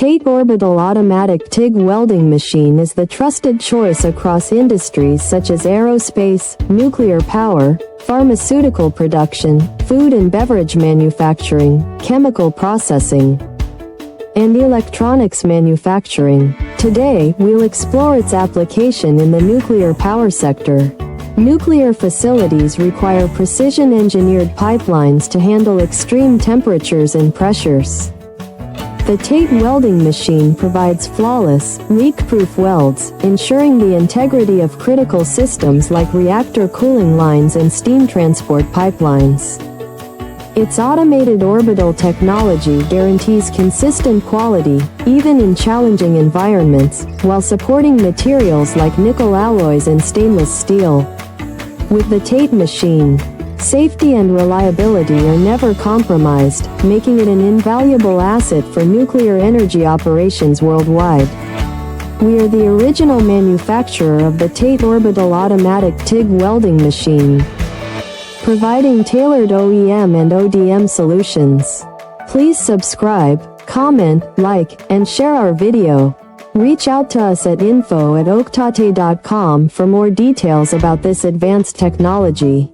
TATE Orbital Automatic TIG Welding Machine is the trusted choice across industries such as aerospace, nuclear power, pharmaceutical production, food and beverage manufacturing, chemical processing, and electronics manufacturing. Today, we'll explore its application in the nuclear power sector. Nuclear facilities require precision-engineered pipelines to handle extreme temperatures and pressures. The TATE welding machine provides flawless, leak-proof welds, ensuring the integrity of critical systems like reactor cooling lines and steam transport pipelines. Its automated orbital technology guarantees consistent quality, even in challenging environments, while supporting materials like nickel alloys and stainless steel. With the TATE machine, safety and reliability are never compromised, making it an invaluable asset for nuclear energy operations worldwide. We are the original manufacturer of the TATE Orbital Automatic TIG Welding Machine, providing tailored OEM and ODM solutions. Please subscribe, comment, like, and share our video. Reach out to us at info@oaktate.com for more details about this advanced technology.